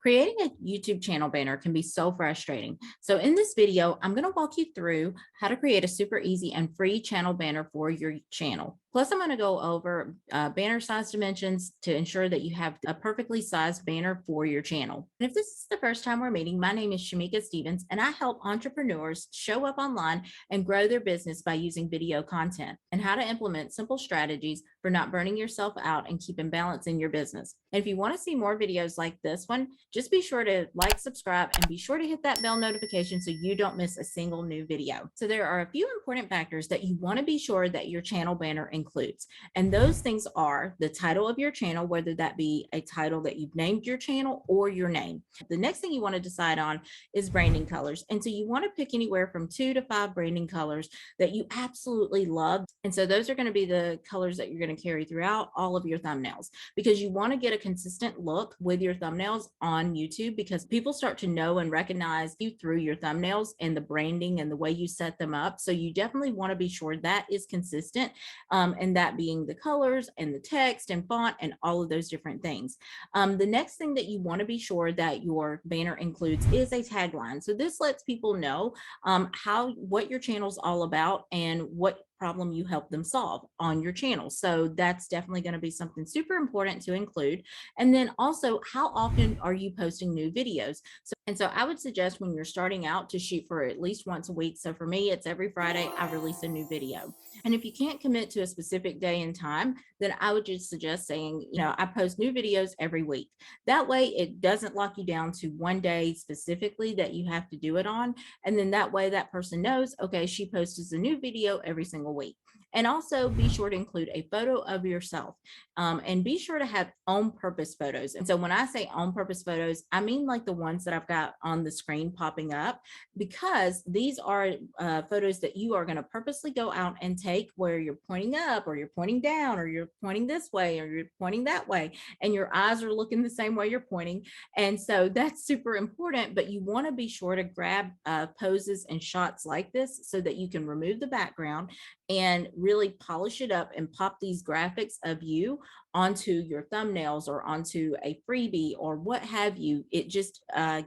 Creating a YouTube channel banner can be so frustrating. So in this video, I'm going to walk you through how to create a super easy and free channel banner for your channel. Plus, I'm going to go over banner size dimensions to ensure that you have a perfectly sized banner for your channel. And if this is the first time we're meeting, my name is Shamecca Stevens, and I help entrepreneurs show up online and grow their business by using video content and how to implement simple strategies for not burning yourself out and keeping balance in your business. And if you want to see more videos like this one, just be sure to like, subscribe, and be sure to hit that bell notification so you don't miss a single new video. So there are a few important factors that you want to be sure that your channel banner includes. And those things are the title of your channel, whether that be a title that you've named your channel or your name. The next thing you want to decide on is branding colors. And so you want to pick anywhere from 2 to 5 branding colors that you absolutely love. And so those are going to be the colors that you're going to carry throughout all of your thumbnails, because you want to get a consistent look with your thumbnails on YouTube, because people start to know and recognize you through your thumbnails and the branding and the way you set them up. So you definitely want to be sure that is consistent, and that being the colors and the text and font and all of those different things. The next thing that you want to be sure that your banner includes is a tagline. So this lets people know what your channel's all about and what problem you help them solve on your channel. So that's definitely going to be something super important to include. And then also, how often are you posting new videos? So I would suggest when you're starting out to shoot for at least once a week. So for me, it's every Friday I release a new video. And if you can't commit to a specific day and time, then I would just suggest saying, I post new videos every week. That way it doesn't lock you down to one day specifically that you have to do it on. And then that way that person knows, okay, she posts a new video every single week. And also be sure to include a photo of yourself, and be sure to have on purpose photos. And so when I say on purpose photos, I mean like the ones that I've got on the screen popping up, because these are photos that you are going to purposely go out and take where you're pointing up or you're pointing down or you're pointing this way or you're pointing that way, and your eyes are looking the same way you're pointing. And so that's super important, but you want to be sure to grab poses and shots like this so that you can remove the background and really polish it up and pop these graphics of you onto your thumbnails or onto a freebie or what have you. It just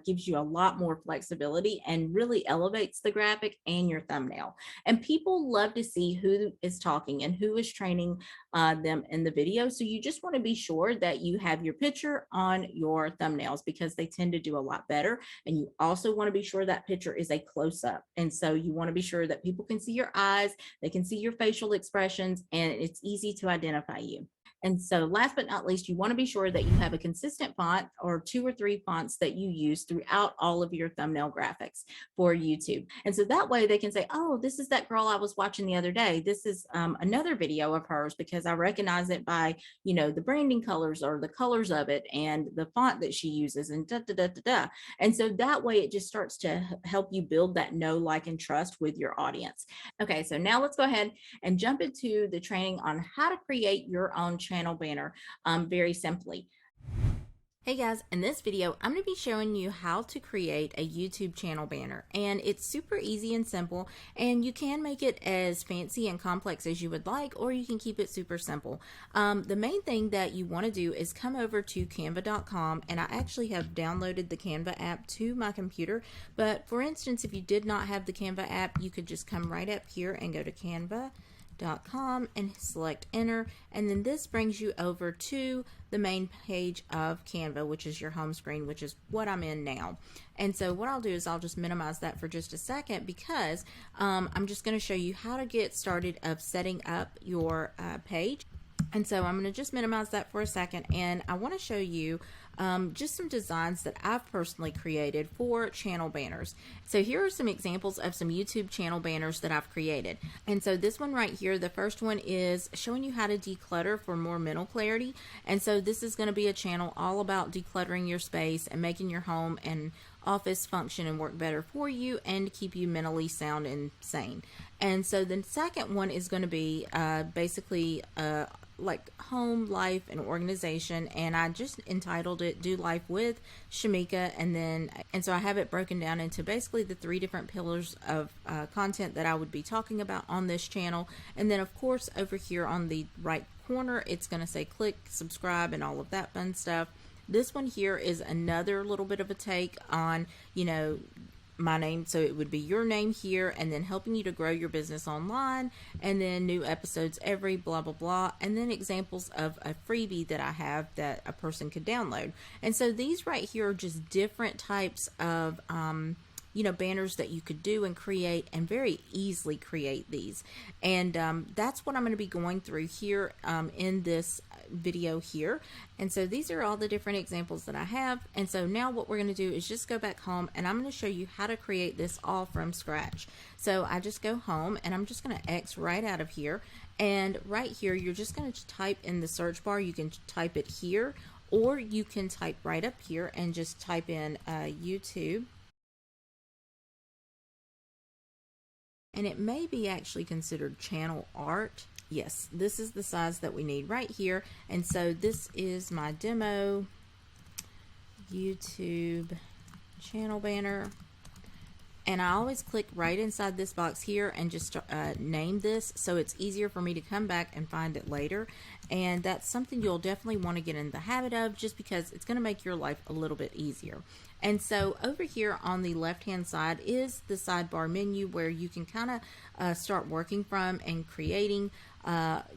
gives you a lot more flexibility and really elevates the graphic and your thumbnail. And people love to see who is talking and who is training them in the video. So you just want to be sure that you have your picture on your thumbnails, because they tend to do a lot better. And you also want to be sure that picture is a close-up. And so you want to be sure that people can see your eyes, they can see your facial expressions, and it's easy to identify you. And so last but not least, you want to be sure that you have a consistent font or 2 or 3 fonts that you use throughout all of your thumbnail graphics for YouTube. And so that way they can say, oh, this is that girl I was watching the other day. This is another video of hers, because I recognize it by, the branding colors or the colors of it and the font that she uses and da, da, da, da, da. And so that way it just starts to help you build that know, like, and trust with your audience. Okay, so now let's go ahead and jump into the training on how to create your own channel banner very simply. Hey guys, in this video, I'm going to be showing you how to create a YouTube channel banner, and it's super easy and simple, and you can make it as fancy and complex as you would like, or you can keep it super simple. The main thing that you want to do is come over to canva.com, and I actually have downloaded the Canva app to my computer, but for instance, if you did not have the Canva app, you could just come right up here and go to canva.com and select enter, and then this brings you over to the main page of Canva, which is your home screen, which is what I'm in now. And so what I'll do is I'll just minimize that for just a second, because I'm just going to show you how to get started of setting up your page. And so I'm going to just minimize that for a second, and I want to show you just some designs that I've personally created for channel banners. So here are some examples of some YouTube channel banners that I've created. And so this one right here, the first one is showing you how to declutter for more mental clarity. And so this is going to be a channel all about decluttering your space and making your home and office function and work better for you and keep you mentally sound and sane. And so the second one is going to be basically like home life and organization, and I just entitled it Do Life with Shamecca, and so I have it broken down into basically the 3 different pillars of content that I would be talking about on this channel. And then of course over here on the right corner it's going to say click subscribe and all of that fun stuff. This one here is another little bit of a take on, you know, my name. So it would be your name here, and then helping you to grow your business online, and then new episodes every blah blah blah, and then examples of a freebie that I have that a person could download. And so these right here are just different types of you know, banners that you could do and create, and very easily create these. And that's what I'm going to be going through here in this video here. And so these are all the different examples that I have. And so now what we're going to do is just go back home, and I'm going to show you how to create this all from scratch. So I just go home, and I'm just going to X right out of here. And right here, you're just going to type in the search bar. You can type it here, or you can type right up here and just type in YouTube. And it may be actually considered channel art. Yes, this is the size that we need right here. And so this is my demo YouTube channel banner. And I always click right inside this box here and just name this, so it's easier for me to come back and find it later. And that's something you'll definitely want to get in the habit of, just because it's going to make your life a little bit easier. And so over here on the left hand side is the sidebar menu, where you can kind of start working from and creating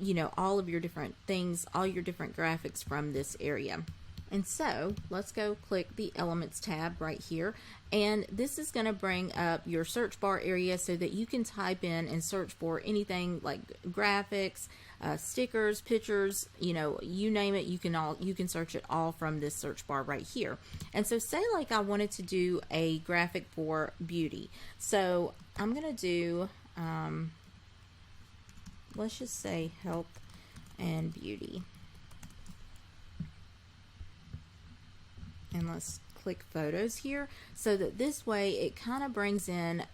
you know, all of your different things, all your different graphics from this area. And so let's go click the Elements tab right here, and this is going to bring up your search bar area so that you can type in and search for anything like graphics, stickers, pictures, you know, you name it. You can search it all from this search bar right here. And so say like I wanted to do a graphic for beauty, so I'm going to do let's just say health and beauty. And let's click photos here, so that this way it kind of brings in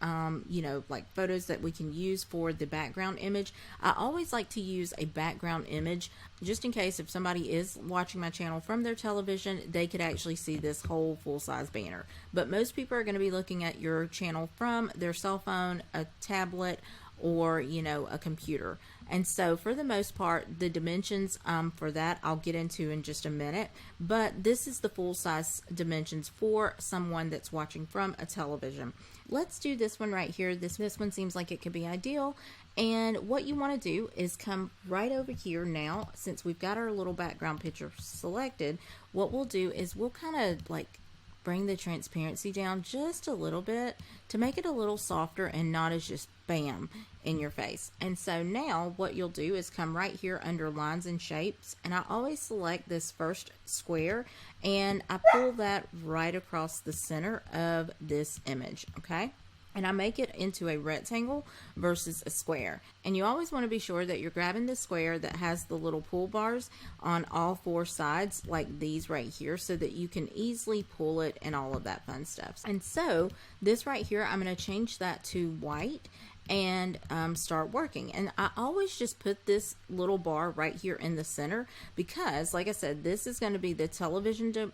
you know, like photos that we can use for the background image. I always like to use a background image, just in case if somebody is watching my channel from their television, they could actually see this whole full-size banner. But most people are going to be looking at your channel from their cell phone, a tablet, or, you know, a computer. And so for the most part, the dimensions for that I'll get into in just a minute, but this is the full size dimensions for someone that's watching from a television. Let's do this one right here. This one seems like it could be ideal. And what you want to do is come right over here now. Since we've got our little background picture selected, what we'll do is we'll kind of like bring the transparency down just a little bit to make it a little softer and not as just bam in your face. And so now what you'll do is come right here under lines and shapes, and I always select this first square and I pull that right across the center of this image, okay? And I make it into a rectangle versus a square. And you always want to be sure that you're grabbing the square that has the little pull bars on all four sides, like these right here, so that you can easily pull it and all of that fun stuff. And so this right here, I'm going to change that to white and start working. And I always just put this little bar right here in the center, because like I said, this is going to be the television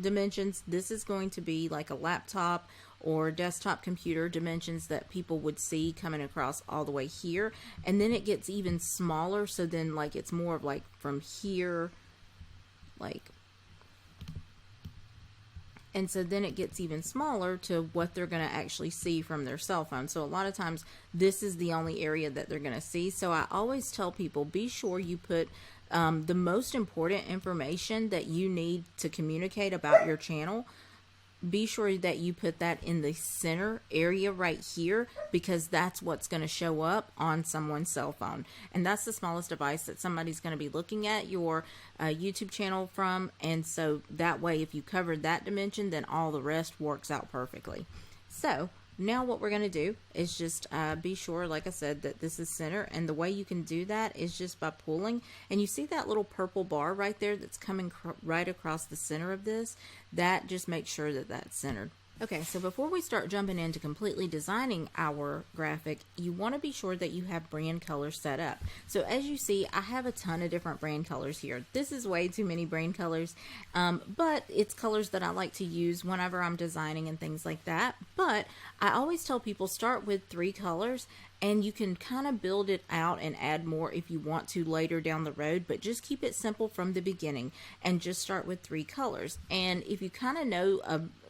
dimensions. This is going to be like a laptop or desktop computer dimensions that people would see coming across all the way here. And then it gets even smaller, so then like it's more of like from here, like, and so then it gets even smaller to what they're going to actually see from their cell phone. So a lot of times this is the only area that they're going to see. So I always tell people, be sure you put the most important information that you need to communicate about your channel. Be sure that you put that in the center area right here, because that's what's going to show up on someone's cell phone. And that's the smallest device that somebody's going to be looking at your YouTube channel from. And so that way, if you covered that dimension, then all the rest works out perfectly. So now what we're going to do is just be sure, like I said, that this is center. And the way you can do that is just by pulling. And you see that little purple bar right there that's coming right across the center of this? That just makes sure that that's centered. Okay, so before we start jumping into completely designing our graphic, you want to be sure that you have brand colors set up. So as you see, I have a ton of different brand colors here. This is way too many brand colors, but it's colors that I like to use whenever I'm designing and things like that. But I always tell people start with 3 colors and you can kind of build it out and add more if you want to later down the road, but just keep it simple from the beginning and just start with 3 colors. And if you kind of know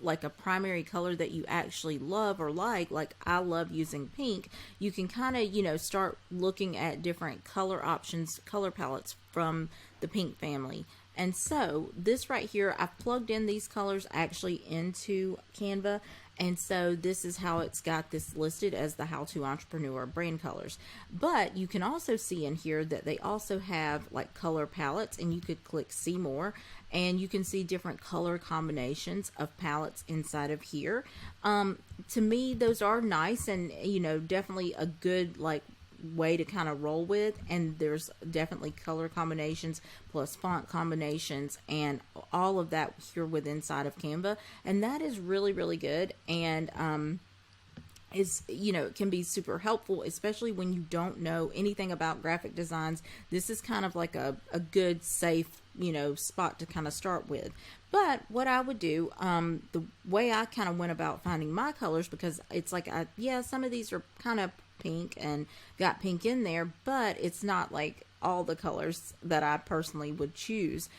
like a primary color that you actually love or like I love using pink, you can kind of, you know, start looking at different color options, color palettes from the pink family. And so this right here, I've plugged in these colors actually into Canva. And so this is how it's got this listed as the How to Entrepreneur brand colors. But you can also see in here that they also have like color palettes, and you could click see more, and you can see different color combinations of palettes inside of here. To me, those are nice and, you know, definitely a good like way to kind of roll with, and there's definitely color combinations plus font combinations and all of that here with inside of Canva, and that is really, really good. And is, you know, it can be super helpful, especially when you don't know anything about graphic designs. This is kind of like a good, safe, you know, spot to kind of start with. But what I would do, the way I kind of went about finding my colors, because it's like, yeah, some of these are kind of pink and got pink in there, but it's not like all the colors that I personally would choose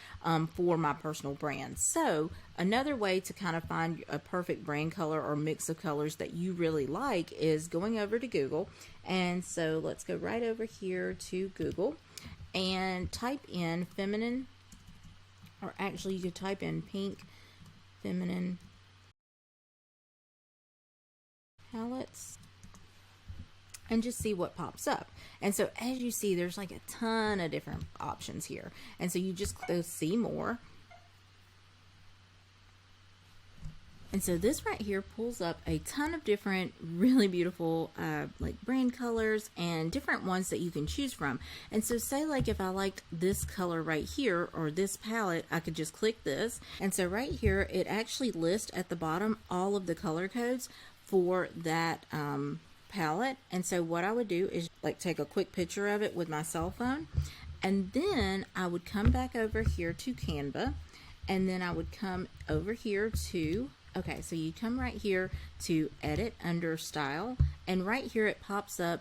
for my personal brand. So another way to kind of find a perfect brand color or mix of colors that you really like is going over to Google. And so let's go right over here to Google and type in feminine, or actually you could type in pink feminine palettes and just see what pops up. And so as you see, there's like a ton of different options here. And so you just click see more. And so this right here pulls up a ton of different really beautiful like brand colors and different ones that you can choose from. And so say like if I liked this color right here or this palette, I could just click this. And so right here, it actually lists at the bottom all of the color codes for that palette. And so what I would do is like take a quick picture of it with my cell phone, and then I would come back over here to Canva, and then I would come over here to, okay, so you come right here to edit under style, and right here it pops up,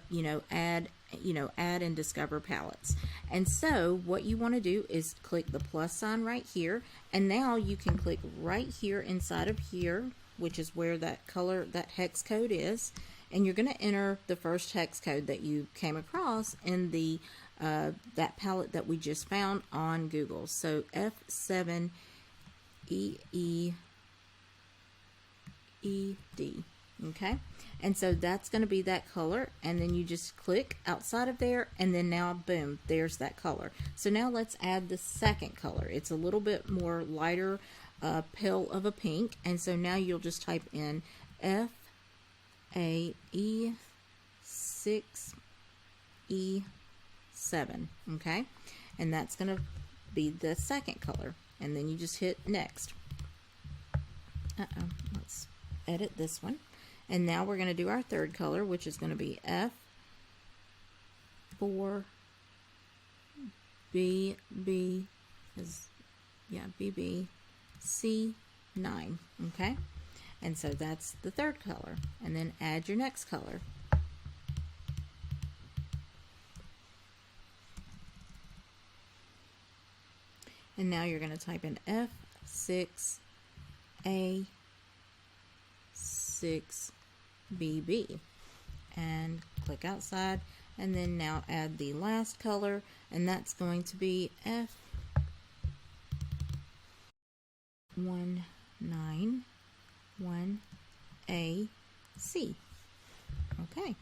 add and discover palettes. And so what you want to do is click the plus sign right here, and now you can click right here inside of here, which is where that color, that hex code is, and you're going to enter the first hex code that you came across in the that palette that we just found on Google. So F7EEED. Okay, and so that's going to be that color, and then you just click outside of there, and then now boom, there's that color. So now let's add the second color. It's a little bit more lighter pale of a pink, and so now you'll just type in FAE6E7, okay, and that's going to be the second color, and then you just hit next. Let's edit this one, and now we're going to do our third color, which is going to be BBC9, okay, and so that's the third color, and then add your next color. And now you're going to type in F6A6BB and click outside, and then now add the last color, and that's going to be F191AC. Okay,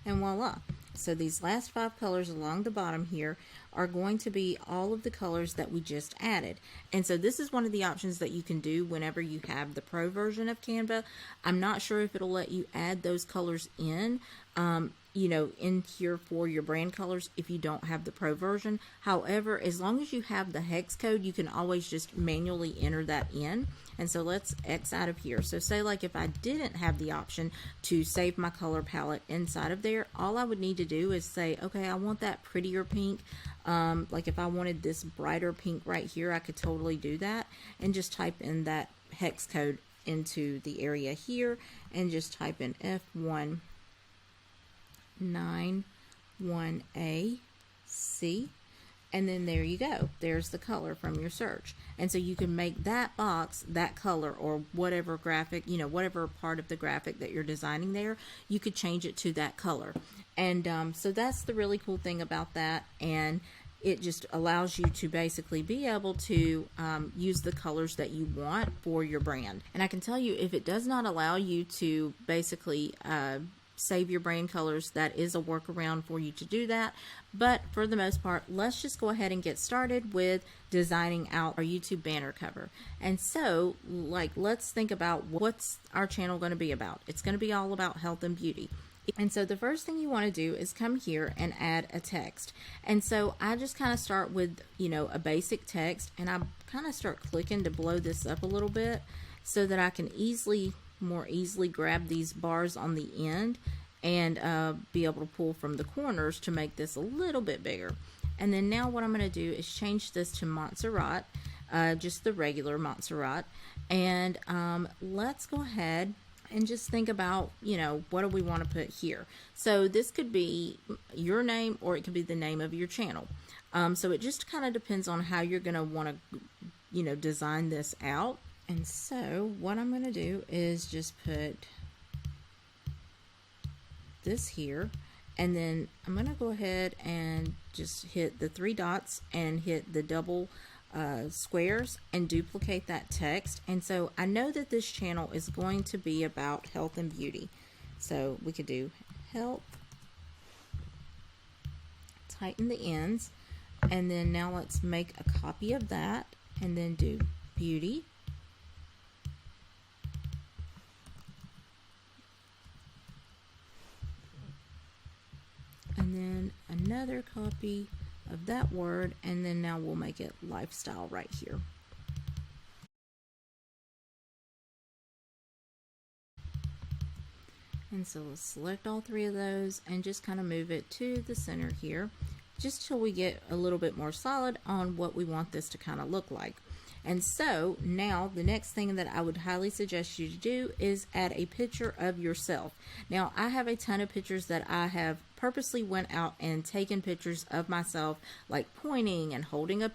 and voila. So these last 5 colors along the bottom here are going to be all of the colors that we just added. And so this is one of the options that you can do whenever you have the pro version of Canva. I'm not sure if it'll let you add those colors in here for your brand colors if you don't have the pro version. However, as long as you have the hex code, you can always just manually enter that in. And so let's X out of here. So say like if I didn't have the option to save my color palette inside of there, all I would need to do is say, okay, I want that prettier pink. Like if I wanted this brighter pink right here, I could totally do that, and just type in that hex code into the area here, and just type in 91AC. And then there you go. There's the color from your search. And so you can make that box that color, or whatever graphic, whatever part of the graphic that you're designing there, you could change it to that color. And so that's the really cool thing about that. And it just allows you to basically be able to use the colors that you want for your brand. And I can tell you, if it does not allow you to basically save your brand colors, that is a workaround for you to do that. But for the most part, let's just go ahead and get started with designing out our YouTube banner cover. And so, let's think about what's our channel going to be about. It's going to be all about health and beauty. And so the first thing you want to do is come here and add a text. And so I just kind of start with, a basic text, and I kind of start clicking to blow this up a little bit so that I can more easily grab these bars on the end and be able to pull from the corners to make this a little bit bigger. And then now what I'm going to do is change this to Montserrat, just the regular Montserrat. And let's go ahead and just think about, what do we want to put here? So this could be your name, or it could be the name of your channel. So it just kind of depends on how you're going to want to, design this out. And so what I'm going to do is just put this here, and then I'm going to go ahead and just hit the 3 dots and hit the double squares and duplicate that text. And so I know that this channel is going to be about health and beauty. So we could do health, tighten the ends, and then now let's make a copy of that and then do beauty. And then another copy of that word, and then now we'll make it lifestyle right here. And so let's select all 3 of those and just kind of move it to the center here, just till we get a little bit more solid on what we want this to kind of look like. And so now the next thing that I would highly suggest you to do is add a picture of yourself. Now I have a ton of pictures that I have purposely went out and taken pictures of myself, like pointing and holding a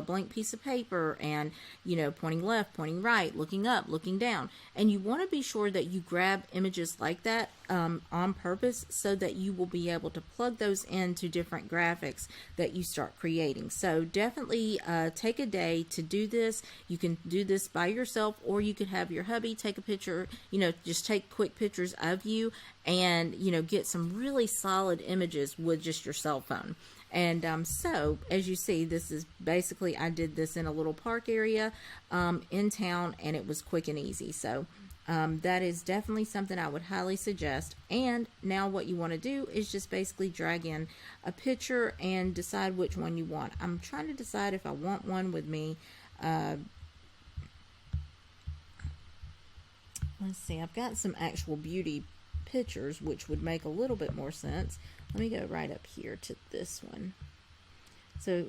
blank piece of paper, and pointing left, pointing right, looking up, looking down. And you want to be sure that you grab images like that on purpose, so that you will be able to plug those into different graphics that you start creating. So definitely take a day to do this. You can do this by yourself, or you could have your hubby take a picture, just take quick pictures of you, and get some really solid images with just your cell phone. And so as you see, this is basically, I did this in a little park area in town, and it was quick and easy. So that is definitely something I would highly suggest. And now what you want to do is just basically drag in a picture and decide which one you want. I'm trying to decide if I want one with me. Let's see, I've got some actual beauty pictures, which would make a little bit more sense. Let me go right up here to this one. So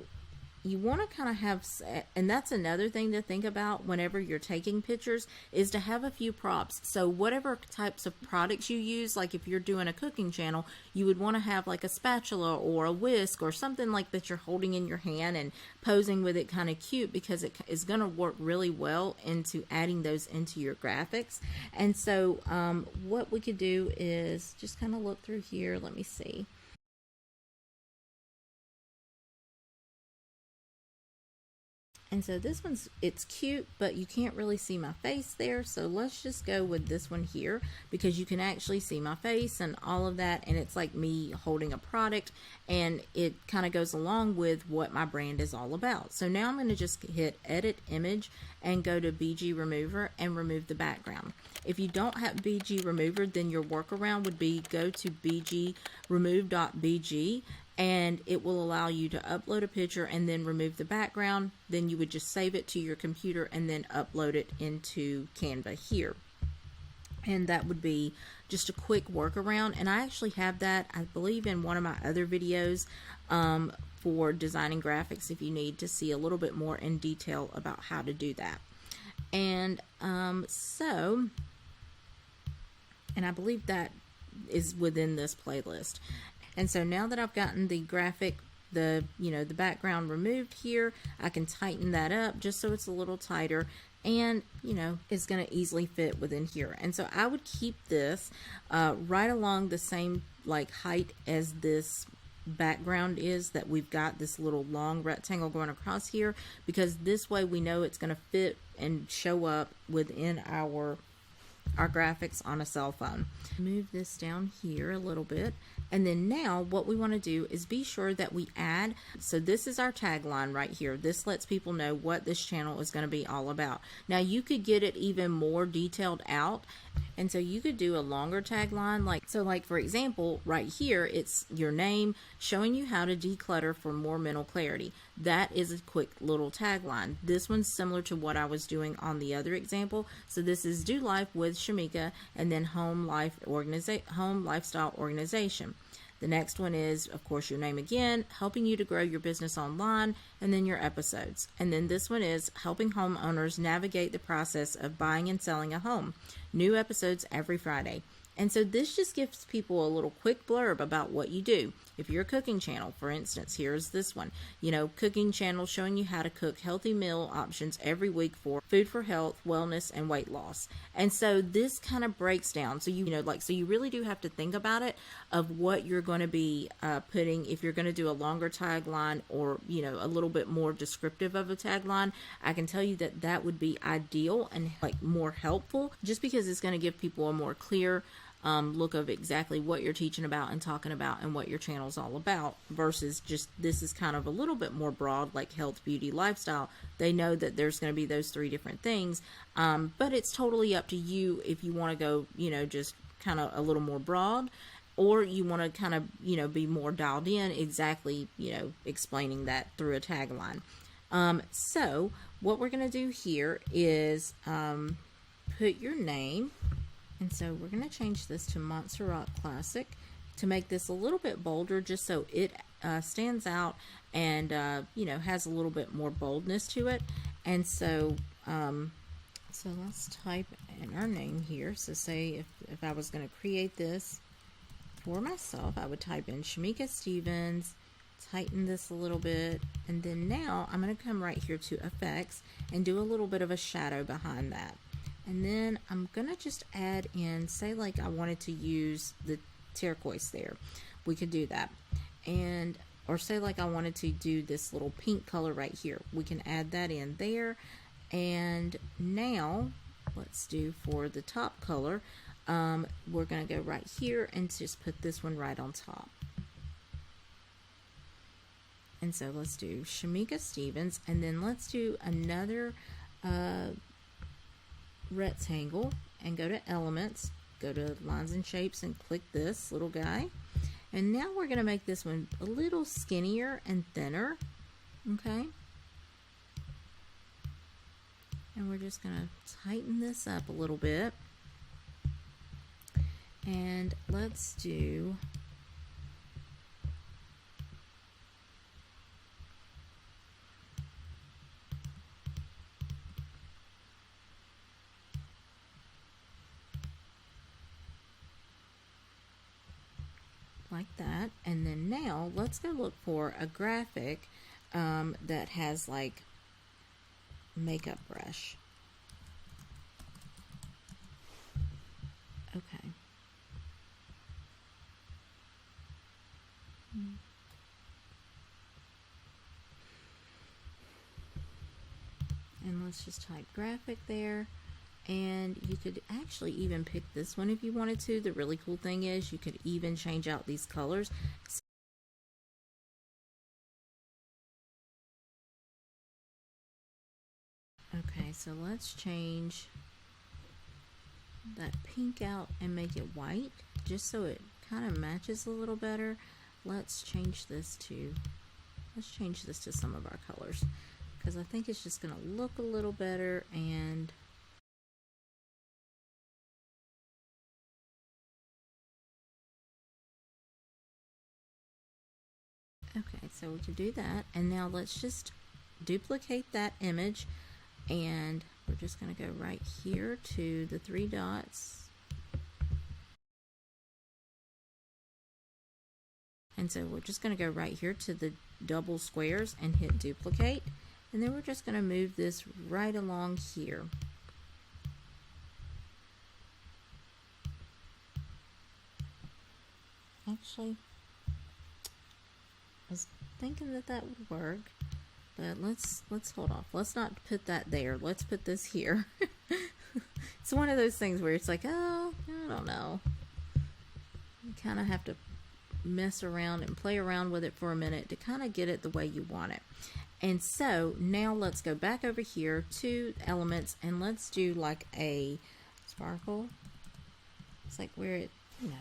you want to kind of have, and that's another thing to think about whenever you're taking pictures, is to have a few props. So whatever types of products you use, like if you're doing a cooking channel, you would want to have like a spatula or a whisk or something like that you're holding in your hand and posing with it kind of cute, because it is going to work really well into adding those into your graphics. And so what we could do is just kind of look through here. Let me see. And so this one's, it's cute, but you can't really see my face there. So let's just go with this one here, because you can actually see my face and all of that. And it's like me holding a product, and it kind of goes along with what my brand is all about. So now I'm going to just hit edit image and go to BG remover and remove the background. If you don't have BG remover, then your workaround would be go to bgremove.bg, and it will allow you to upload a picture and then remove the background. Then you would just save it to your computer and then upload it into Canva here. And that would be just a quick workaround. And I actually have that, I believe, in one of my other videos for designing graphics, if you need to see a little bit more in detail about how to do that. And and I believe that is within this playlist. And so now that I've gotten the graphic, the background removed here, I can tighten that up just so it's a little tighter, and it's going to easily fit within here. And so I would keep this right along the same like height as this background is that we've got this little long rectangle going across here, because this way we know it's going to fit and show up within our graphics on a cell phone. Move this down here a little bit, and then now what we want to do is be sure that we add, so this is our tagline right here. This lets people know what this channel is going to be all about. Now you could get it even more detailed out, and so you could do a longer tagline, like for example right here, it's your name, showing you how to declutter for more mental clarity. That is a quick little tagline. This one's similar to what I was doing on the other example. So this is Do Life with Shamecca, and then home lifestyle organization. The next one is, of course, your name again, helping you to grow your business online, and then your episodes. And then this one is helping homeowners navigate the process of buying and selling a home. New episodes every Friday. And so this just gives people a little quick blurb about what you do. If you're a cooking channel, for instance, here's this one, cooking channel showing you how to cook healthy meal options every week for food for health, wellness, and weight loss. And so this kind of breaks down. So so you really do have to think about it of what you're going to be putting. If you're going to do a longer tagline or, a little bit more descriptive of a tagline, I can tell you that that would be ideal and more helpful, just because it's going to give people a more clear look of exactly what you're teaching about and talking about and what your channel is all about, versus just this is kind of a little bit more broad, like health, beauty, lifestyle. They know that there's going to be those three different things, but it's totally up to you if you want to go, just kind of a little more broad, or you want to kind of, be more dialed in, exactly, explaining that through a tagline. So what we're going to do here is put your name. And so we're going to change this to Montserrat Classic to make this a little bit bolder, just so it stands out and, has a little bit more boldness to it. And so, so let's type in our name here. So say if I was going to create this for myself, I would type in Shamecca Stevens, tighten this a little bit, and then now I'm going to come right here to Effects and do a little bit of a shadow behind that. And then I'm going to just add in, say like I wanted to use the turquoise there. We could do that. And, or say like I wanted to do this little pink color right here. We can add that in there. And now, let's do for the top color, we're going to go right here and just put this one right on top. And so let's do Shamecca Stevens, and then let's do another rectangle and go to Elements, go to Lines and Shapes and click this little guy. And now we're going to make this one a little skinnier and thinner, okay? And we're just going to tighten this up a little bit. And let's do like that. And then now let's go look for a graphic that has like makeup brush. Okay. And let's just type graphic there. And you could actually even pick this one if you wanted to. The really cool thing is you could even change out these colors. Okay, so let's change that pink out and make it white, just so it kind of matches a little better. Let's change this to some of our colors, because I think it's just going to look a little better. And okay, so we can do that. And now let's just duplicate that image, and we're just going to go right here to the three dots, And so we're just going to go right here to the double squares and hit duplicate. And then we're just going to move this right along here. Actually, I was thinking that that would work, but let's hold off. Let's not put that there. Let's put this here. It's one of those things where it's like, oh, I don't know. You kind of have to mess around and play around with it for a minute to kind of get it the way you want it. And so now let's go back over here to elements and let's do like a sparkle. It's like where it, you know.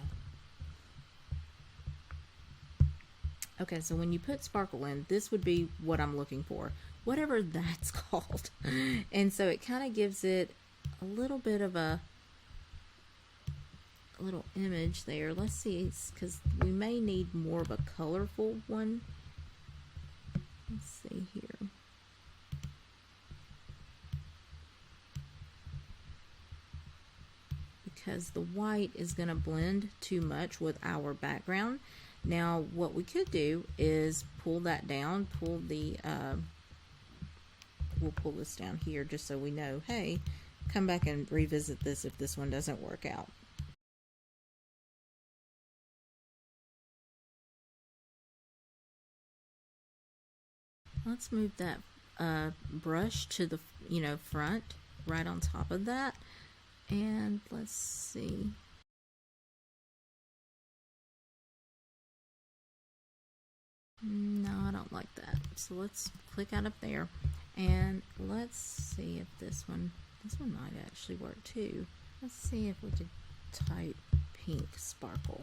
Okay, so when you put sparkle in, this would be what I'm looking for, whatever that's called. And so it kind of gives it a little bit of a little image there. Let's see, because we may need more of a colorful one. Let's see here. Because the white is going to blend too much with our background. Now what we could do is pull that down, pull the, we'll pull this down here just so we know, hey, come back and revisit this if this one doesn't work out. Let's move that brush to the, front, right on top of that. And let's see. No, I don't like that. So let's click out of there and let's see if this one might actually work too. Let's see if we could type pink sparkle.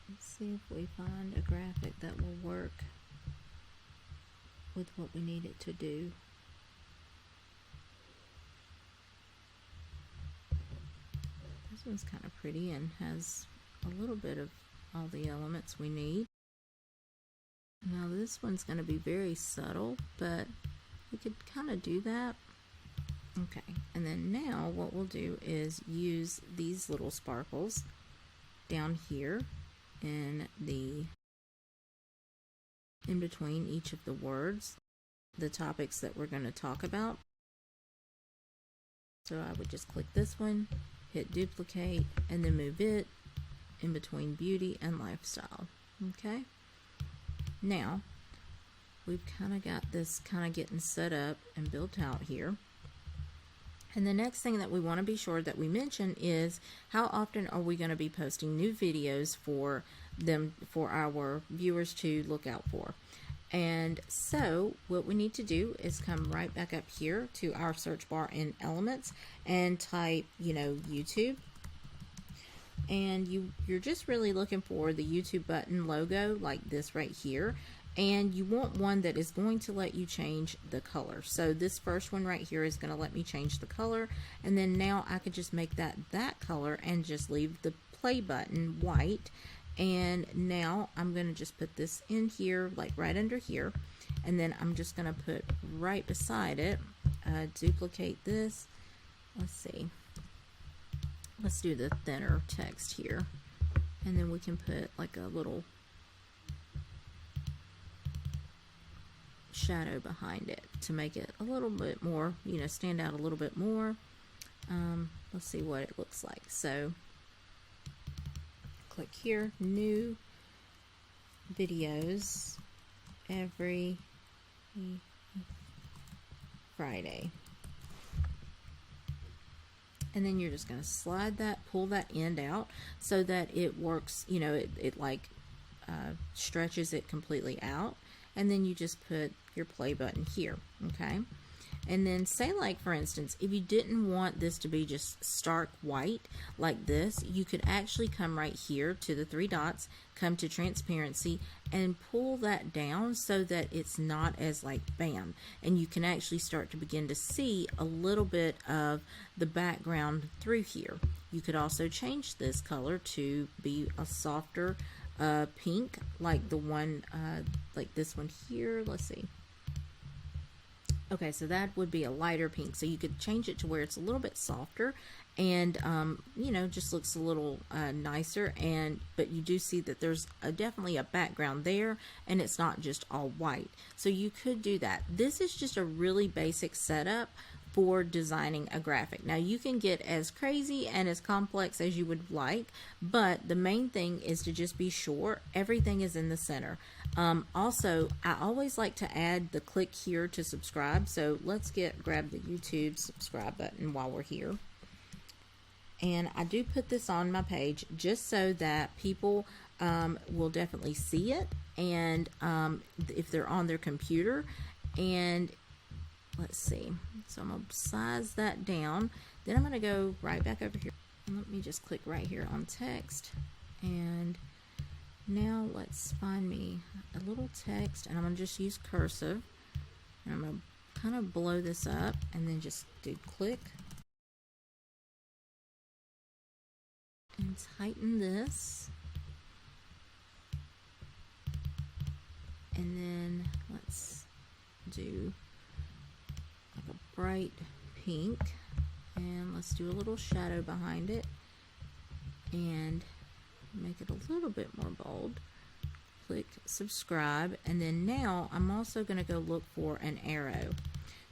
Let's see if we find a graphic that will work with what we need it to do. This one's kind of pretty and has a little bit of all the elements we need. Now this one's going to be very subtle, but we could kind of do that. Okay, and then now what we'll do is use these little sparkles down here in between each of the words, the topics that we're going to talk about. So I would just click this one, hit duplicate, and then move it in between beauty and lifestyle. Okay, now we've kind of got this kind of getting set up and built out here. And the next thing that we want to be sure that we mention is how often are we going to be posting new videos for our viewers to look out for. And so what we need to do is come right back up here to our search bar in Elements and type, YouTube. And you're just really looking for the YouTube button logo like this right here, and you want one that is going to let you change the color. So this first one right here is going to let me change the color, and then now I could just make that color and just leave the play button white. And now I'm going to just put this in here, like right under here, and then I'm just going to put right beside it, duplicate this. Let's see. Let's do the thinner text here, and then we can put like a little shadow behind it to make it a little bit more, stand out a little bit more. Let's see what it looks like. So click here, new videos every Friday. And then you're just going to slide that, pull that end out so that it works, it like stretches it completely out. And then you just put your play button here, okay? And then say, like, for instance, if you didn't want this to be just stark white like this, you could actually come right here to the three dots, come to transparency, and pull that down so that it's not as like bam. And you can actually start to begin to see a little bit of the background through here. You could also change this color to be a softer pink, like the one, like this one here. Let's see. Okay, so that would be a lighter pink. So you could change it to where it's a little bit softer and, you know, just looks a little nicer. But you do see that there's definitely a background there and it's not just all white. So you could do that. This is just a really basic setup for designing a graphic. Now you can get as crazy and as complex as you would like, but the main thing is to just be sure everything is in the center. Also, I always like to add the click here to subscribe. So let's grab the YouTube subscribe button while we're here. And I do put this on my page just so that people will definitely see it, and if they're on their computer. And let's see, so I'm going to size that down. Then I'm going to go right back over here. And let me just click right here on text. And now let's find me a little text, and I'm going to just use cursive. And I'm going to kind of blow this up and then just do click. And tighten this. And then let's do like a bright pink, and let's do a little shadow behind it and make it a little bit more bold. Click subscribe, and then now I'm also going to go look for an arrow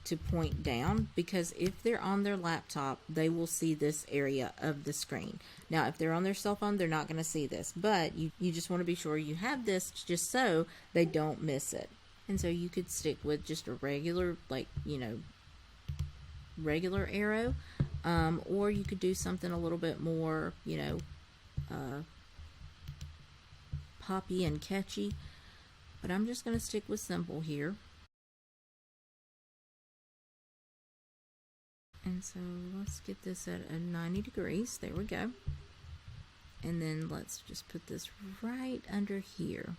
to point down, because if they're on their laptop they will see this area of the screen. Now if they're on their cell phone they're not going to see this, but you just want to be sure you have this just so they don't miss it. And so you could stick with just a regular, like, you know, regular arrow, or you could do something a little bit more, you know, poppy and catchy, but I'm just going to stick with simple here. And so let's get this at a 90 degrees. There we go. And then let's just put this right under here.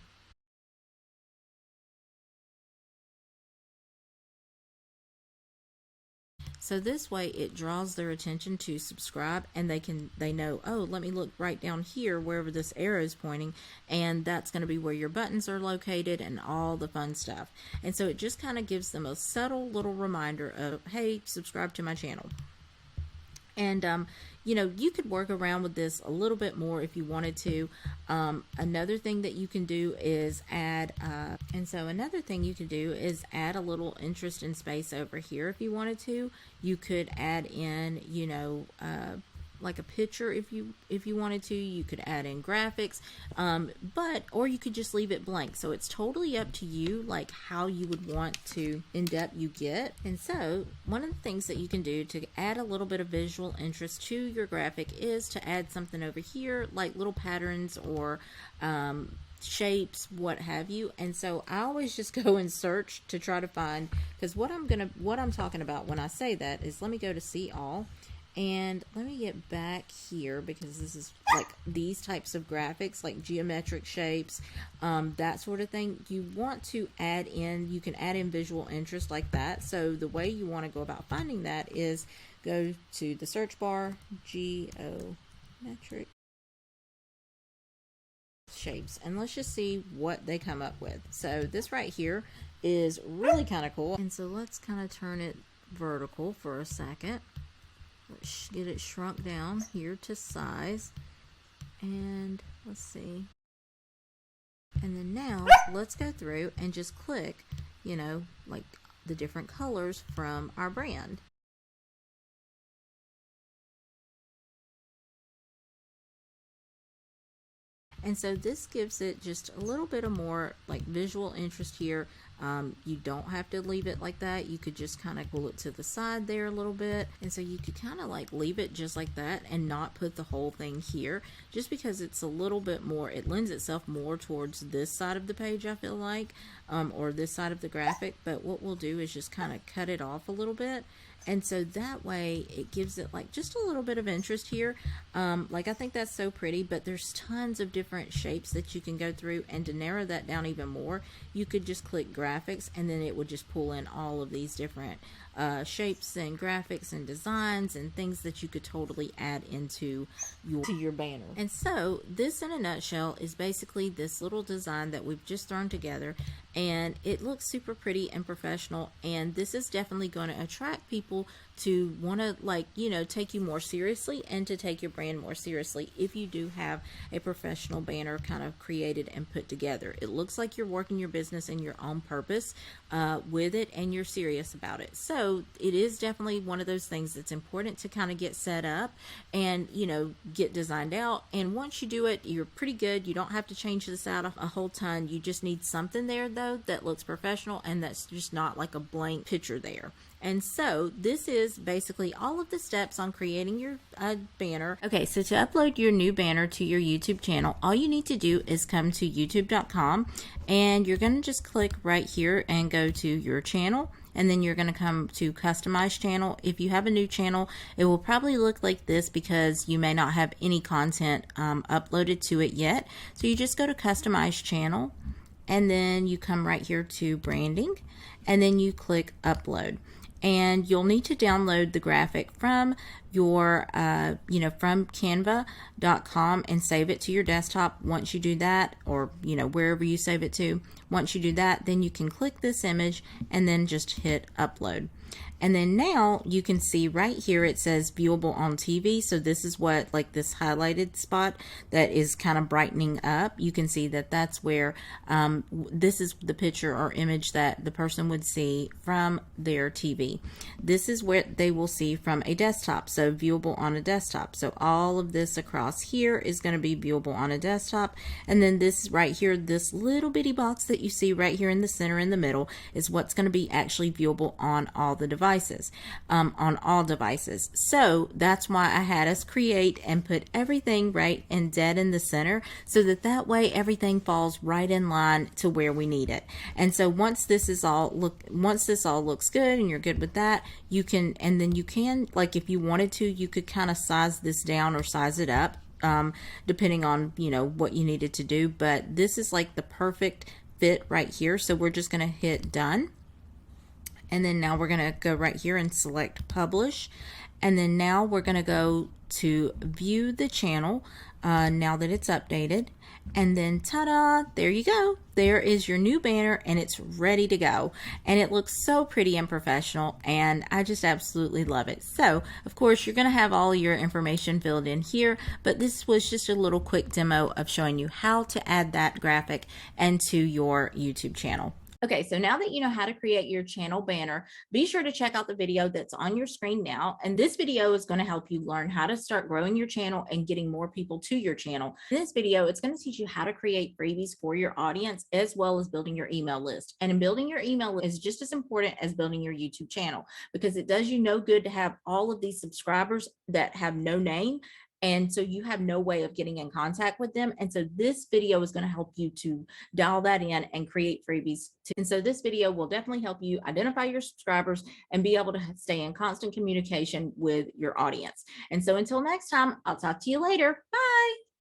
So this way it draws their attention to subscribe, and they know, oh, let me look right down here wherever this arrow is pointing, and that's going to be where your buttons are located and all the fun stuff. And so it just kind of gives them a subtle little reminder of, hey, subscribe to my channel. And you know, you could work around with this a little bit more if you wanted to. Another thing that you can do is add, another thing you could do is add a little interest and space over here if you wanted to. You could add in, you know, like a picture if you wanted to. You could add in graphics, or you could just leave it blank. So it's totally up to you, like how you would want to in-depth you get. And so one of the things that you can do to add a little bit of visual interest to your graphic is to add something over here, like little patterns or shapes, what have you. And so I always just go and search to try to find, because what I'm talking about when I say that is, let me go to see all. And let me get back here, because this is like these types of graphics, like geometric shapes, that sort of thing. You want to add in, you can add in visual interest like that. So the way you want to go about finding that is go to the search bar, geometric shapes, and let's just see what they come up with. So this right here is really kind of cool. And so let's kind of turn it vertical for a second. Let's get it shrunk down here to size, and let's see. And then now let's go through and just click, you know, like the different colors from our brand. And so this gives it just a little bit of more like visual interest here. You don't have to leave it like that. You could just kind of pull it to the side there a little bit. And so you could kind of like leave it just like that and not put the whole thing here, just because it's a little bit more, it lends itself more towards this side of the page, I feel like, or this side of the graphic. But what we'll do is just kind of cut it off a little bit. And so that way it gives it like just a little bit of interest here. Like I think that's so pretty, but there's tons of different shapes that you can go through. And to narrow that down even more, you could just click graphics, and then it would just pull in all of these different shapes and graphics and designs and things that you could totally add into your banner. And so this in a nutshell is basically this little design that we've just thrown together, and it looks super pretty and professional, and this is definitely going to attract people to want to, like, you know, take you more seriously and to take your brand more seriously if you do have a professional banner kind of created and put together. It looks like you're working your business in your own purpose with it, and you're serious about it. So it is definitely one of those things that's important to kind of get set up and, you know, get designed out. And once you do it, you're pretty good. You don't have to change this out a whole ton. You just need something there though that looks professional and that's just not like a blank picture there. And so this is basically all of the steps on creating your banner. Okay, so to upload your new banner to your YouTube channel, all you need to do is come to youtube.com, and you're going to just click right here and go to your channel, and then you're going to come to customize channel. If you have a new channel, it will probably look like this because you may not have any content uploaded to it yet. So you just go to customize channel, and then you come right here to branding, and then you click upload. And you'll need to download the graphic from your, from canva.com and save it to your desktop. Once you do that, or, you know, wherever you save it to, once you do that, then you can click this image and then just hit upload. And then now you can see right here it says viewable on TV. So this is what, like this highlighted spot that is kind of brightening up. You can see that that's where this is the picture or image that the person would see from their TV. This is where they will see from a desktop. So viewable on a desktop. So all of this across here is going to be viewable on a desktop. And then this right here, this little bitty box that you see right here in the center in the middle is what's going to be actually viewable on all the devices. On all devices. So that's why I had us create and put everything right and dead in the center, so that way everything falls right in line to where we need it. And so once this all looks good and you're good with that, you can, and then you can, like if you wanted to, you could kind of size this down or size it up depending on, you know, what you needed to do. But this is like the perfect fit right here. So we're just going to hit done. And then now we're going to go right here and select publish. And then now we're going to go to view the channel now that it's updated. And then ta-da, there you go. There is your new banner, and it's ready to go. And it looks so pretty and professional, and I just absolutely love it. So, of course, you're going to have all your information filled in here, but this was just a little quick demo of showing you how to add that graphic into your YouTube channel. Okay, so now that you know how to create your channel banner, be sure to check out the video that's on your screen now. And this video is going to help you learn how to start growing your channel and getting more people to your channel. In this video, it's going to teach you how to create freebies for your audience, as well as building your email list. And in building your email list is just as important as building your YouTube channel, because it does you no good to have all of these subscribers that have no name. And so you have no way of getting in contact with them. And so this video is going to help you to dial that in and create freebies. And so this video will definitely help you identify your subscribers and be able to stay in constant communication with your audience. And so until next time, I'll talk to you later. Bye.